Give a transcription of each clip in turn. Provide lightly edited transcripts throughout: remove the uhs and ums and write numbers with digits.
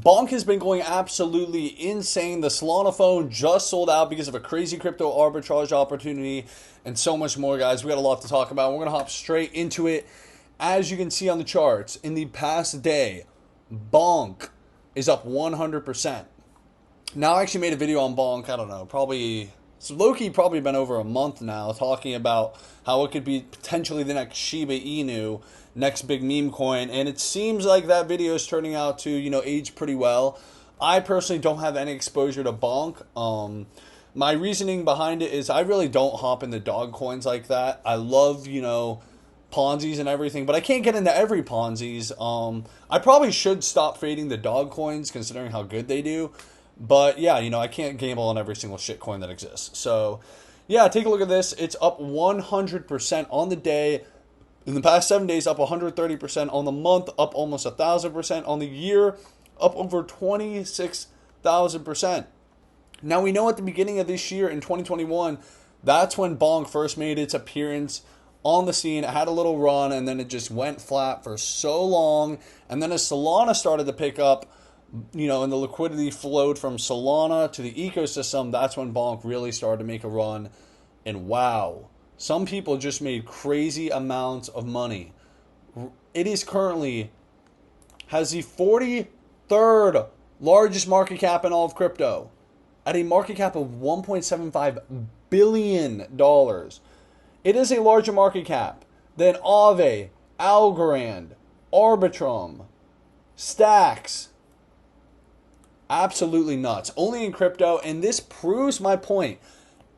BONK has been going absolutely insane. The Solana phone just sold out because of a crazy crypto arbitrage opportunity and so much more, guys. We got a lot to talk about. We're going to hop straight into it. As you can see on the charts, in the past day, BONK is up 100%. Now, I actually made a video on BONK, I don't know, probably, it's low-key probably been over a month now, talking about how it could be potentially the next Shiba Inu, next big meme coin, and it seems like that video is turning out to, age pretty well. I personally don't have any exposure to BONK. My reasoning behind it is I really don't hop into dog coins like that. I love, Ponzi's and everything, but I can't get into every Ponzi's. I probably should stop fading the dog coins considering how good they do. But yeah, I can't gamble on every single shit coin that exists. So yeah, take a look at this. It's up 100% on the day. In the past 7 days, up 130% on the month, up almost 1,000% on the year, up over 26,000%. Now we know at the beginning of this year in 2021, that's when BONK first made its appearance on the scene. It had a little run and then it just went flat for so long. And then as Solana started to pick up, and the liquidity flowed from Solana to the ecosystem, that's when BONK really started to make a run. And wow, some people just made crazy amounts of money. It is currently has the 43rd largest market cap in all of crypto at a market cap of $1.75 billion. It is a larger market cap than Aave, Algorand, Arbitrum, Stacks. Absolutely nuts. Only in crypto, and this proves my point.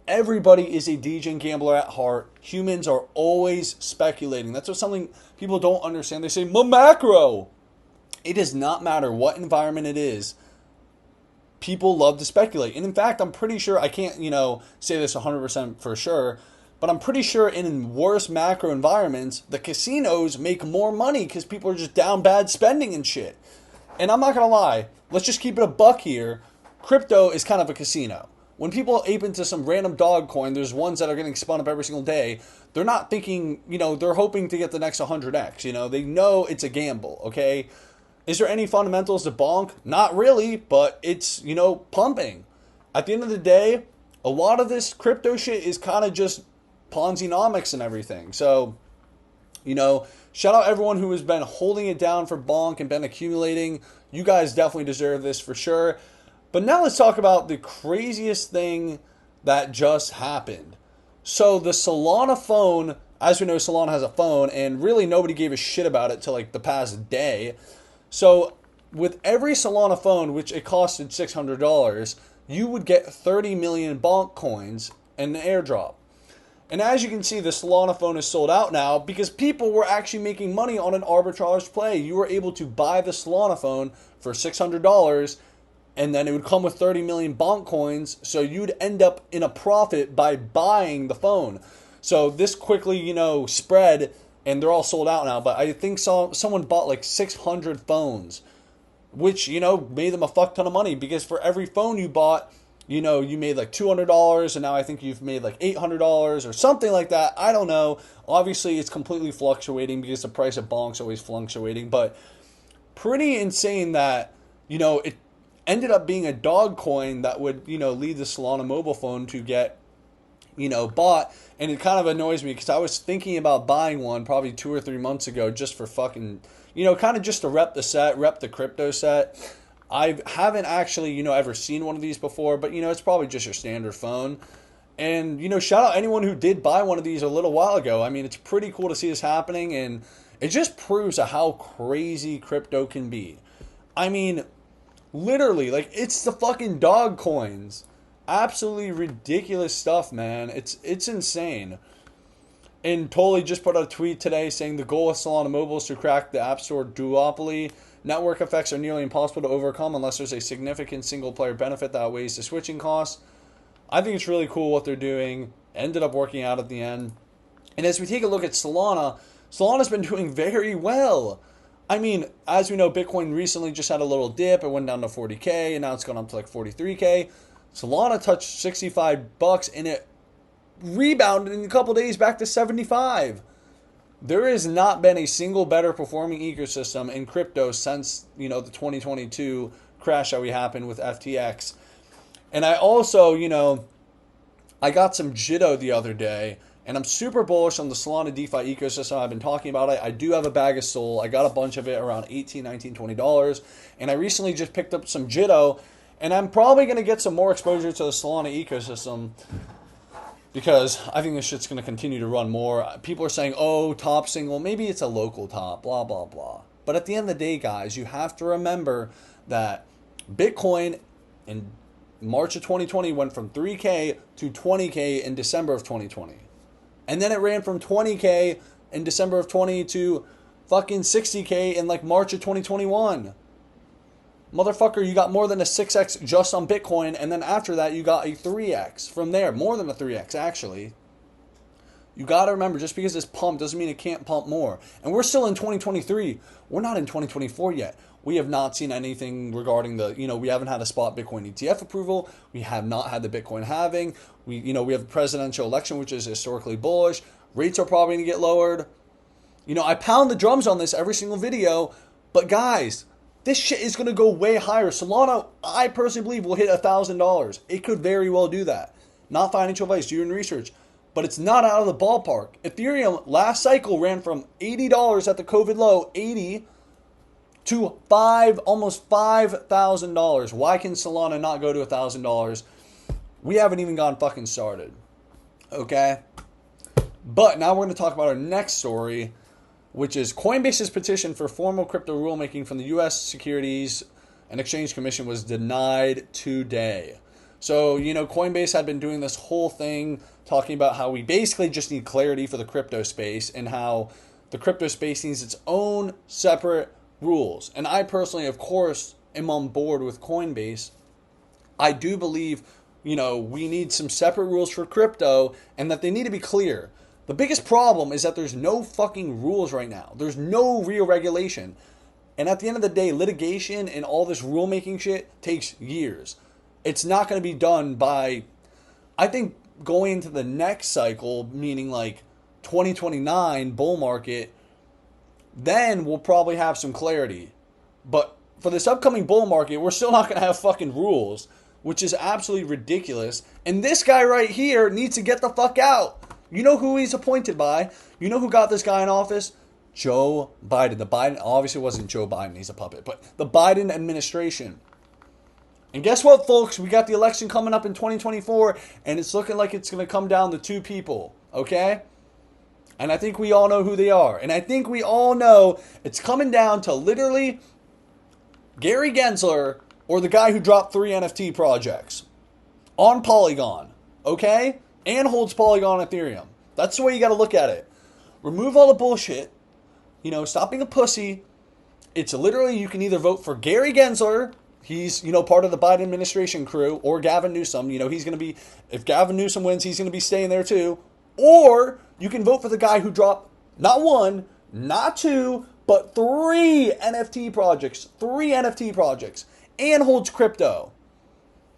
Everybody is a degen gambler at heart. Humans are always speculating. That's what something people don't understand. They say, macro. It does not matter what environment it is. People love to speculate. And in fact, I'm pretty sure, I can't, say this 100% for sure, but I'm pretty sure in worse macro environments, the casinos make more money because people are just down bad spending and shit. And I'm not going to lie, let's just keep it a buck here. Crypto is kind of a casino. When people ape into some random dog coin, there's ones that are getting spun up every single day. They're not thinking, they're hoping to get the next 100x. They know it's a gamble, okay? Is there any fundamentals to BONK? Not really, but it's, pumping. At the end of the day, a lot of this crypto shit is kind of just Ponzi-nomics and everything. So, shout out everyone who has been holding it down for BONK and been accumulating. You guys definitely deserve this for sure. But now let's talk about the craziest thing that just happened. So the Solana phone, as we know, Solana has a phone, and really nobody gave a shit about it till like the past day. So with every Solana phone, which it costed $600, you would get 30 million BONK coins in an airdrop. And as you can see, the Solana phone is sold out now because people were actually making money on an arbitrage play. You were able to buy the Solana phone for $600, and then it would come with 30 million BONK coins, so you'd end up in a profit by buying the phone. So this quickly, spread, and they're all sold out now. But I think someone bought like 600 phones, which, made them a fuck ton of money because for every phone you bought, you made like $200, and now I think you've made like $800 or something like that. I don't know. Obviously, it's completely fluctuating because the price of BONK's always fluctuating, but pretty insane that, it ended up being a dog coin that would, lead the Solana mobile phone to get, bought. And it kind of annoys me because I was thinking about buying one probably 2 or 3 months ago just for fucking, kind of just to rep the crypto set. I haven't actually, ever seen one of these before, but, it's probably just your standard phone. And, shout out anyone who did buy one of these a little while ago. I mean, it's pretty cool to see this happening, and it just proves how crazy crypto can be. I mean, literally, like, it's the fucking dog coins. Absolutely ridiculous stuff, man. It's insane. And Totally just put out a tweet today saying the goal of Solana Mobile is to crack the App Store duopoly. Network effects are nearly impossible to overcome unless there's a significant single-player benefit that outweighs the switching costs. I think it's really cool what they're doing. Ended up working out at the end. And as we take a look at Solana, Solana's been doing very well. I mean, as we know, Bitcoin recently just had a little dip. It went down to 40K, and now it's gone up to like 43K. Solana touched $65, and it rebounded in a couple days back to 75. There has not been a single better performing ecosystem in crypto since, the 2022 crash that we happened with FTX. And I also, I got some Jitto the other day, and I'm super bullish on the Solana DeFi ecosystem. I've been talking about it. I do have a bag of Sol. I got a bunch of it around $18, $19, $20. And I recently just picked up some Jitto, and I'm probably going to get some more exposure to the Solana ecosystem because I think this shit's going to continue to run more. People are saying, oh, top single, maybe it's a local top, blah, blah, blah. But at the end of the day, guys, you have to remember that Bitcoin in March of 2020 went from 3K to 20K in December of 2020. And then it ran from 20K in December of 20 to fucking 60K in like March of 2021. Motherfucker, you got more than a 6x just on Bitcoin, and then after that you got a 3x from there. More than a 3x, actually. You got to remember, just because it's pumped doesn't mean it can't pump more. And we're still in 2023. We're not in 2024 yet. We have not seen anything regarding we haven't had a spot Bitcoin ETF approval. We have not had the Bitcoin halving. We have a presidential election, which is historically bullish. Rates are probably going to get lowered. I pound the drums on this every single video, but guys, this shit is going to go way higher. Solana, I personally believe, will hit $1,000. It could very well do that. Not financial advice, do your research. But it's not out of the ballpark. Ethereum last cycle ran from $80 at the COVID low, 80 to almost $5,000. Why can Solana not go to $1,000? We haven't even gotten fucking started. Okay? But now we're going to talk about our next story, which is Coinbase's petition for formal crypto rulemaking from the U.S. Securities and Exchange Commission was denied today. So, Coinbase had been doing this whole thing talking about how we basically just need clarity for the crypto space and how the crypto space needs its own separate rules. And I personally, of course, am on board with Coinbase. I do believe, we need some separate rules for crypto and that they need to be clear. The biggest problem is that there's no fucking rules right now. There's no real regulation. And at the end of the day, litigation and all this rulemaking shit takes years. It's not going to be done by, I think, going into the next cycle, meaning like 2029 bull market, then we'll probably have some clarity. But for this upcoming bull market, we're still not going to have fucking rules, which is absolutely ridiculous. And this guy right here needs to get the fuck out. You know who he's appointed by? You know who got this guy in office? Joe Biden. The Biden, obviously wasn't Joe Biden, he's a puppet, but the Biden administration. And guess what, folks? We got the election coming up in 2024, and it's looking like it's going to come down to two people, okay? And I think we all know who they are. And I think we all know it's coming down to literally Gary Gensler or the guy who dropped 3 NFT projects on Polygon, okay? And holds Polygon Ethereum. That's the way you got to look at it. Remove all the bullshit. Stop being a pussy. It's literally, you can either vote for Gary Gensler. He's, part of the Biden administration crew. Or Gavin Newsom. He's going to be, if Gavin Newsom wins, he's going to be staying there too. Or you can vote for the guy who dropped not 1, not 2, but 3 NFT projects. 3 NFT projects. And holds crypto.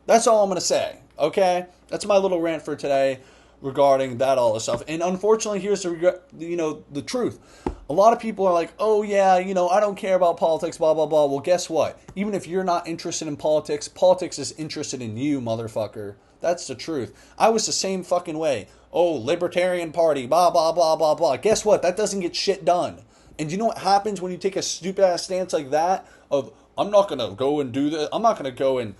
That's all I'm going to say. Okay? That's my little rant for today regarding that all this stuff. And unfortunately, here's the truth. A lot of people are like, oh yeah, I don't care about politics, blah, blah, blah. Well, guess what? Even if you're not interested in politics, politics is interested in you, motherfucker. That's the truth. I was the same fucking way. Oh, Libertarian Party, blah, blah, blah, blah, blah. Guess what? That doesn't get shit done. And you know what happens when you take a stupid ass stance like that of, I'm not going to go and do this. I'm not going to go and,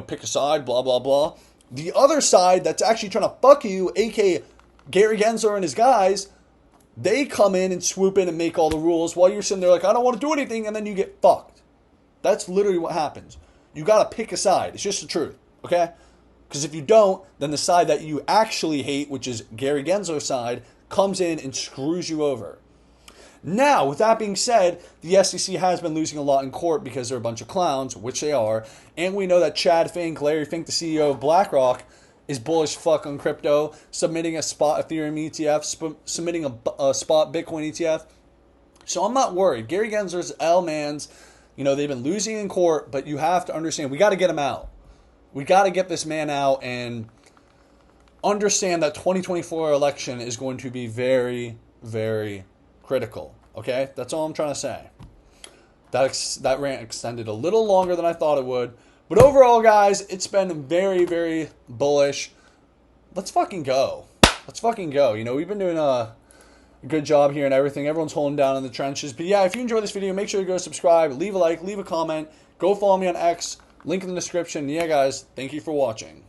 pick a side, blah, blah, blah. The other side that's actually trying to fuck you, aka Gary Gensler and his guys, they come in and swoop in and make all the rules while you're sitting there like, I don't want to do anything, and then you get fucked. That's literally what happens. You got to pick a side. It's just the truth, okay? Because if you don't, then the side that you actually hate, which is Gary Gensler's side, comes in and screws you over. Now, with that being said, the SEC has been losing a lot in court because they're a bunch of clowns, which they are. And we know that Chad Fink, Larry Fink, the CEO of BlackRock, is bullish fuck on crypto, submitting a spot Ethereum ETF, submitting a spot Bitcoin ETF. So I'm not worried. Gary Gensler's L-mans, they've been losing in court, but you have to understand, we got to get him out. We got to get this man out and understand that 2024 election is going to be very, very critical. Okay, that's all I'm trying to say. That rant extended a little longer than I thought it would. But overall, guys, it's been very, very bullish. Let's fucking go. Let's fucking go. You know, we've been doing a good job here and everything. Everyone's holding down in the trenches. But yeah, if you enjoyed this video, make sure to go subscribe, leave a like, leave a comment. Go follow me on X. Link in the description. Yeah, guys, thank you for watching.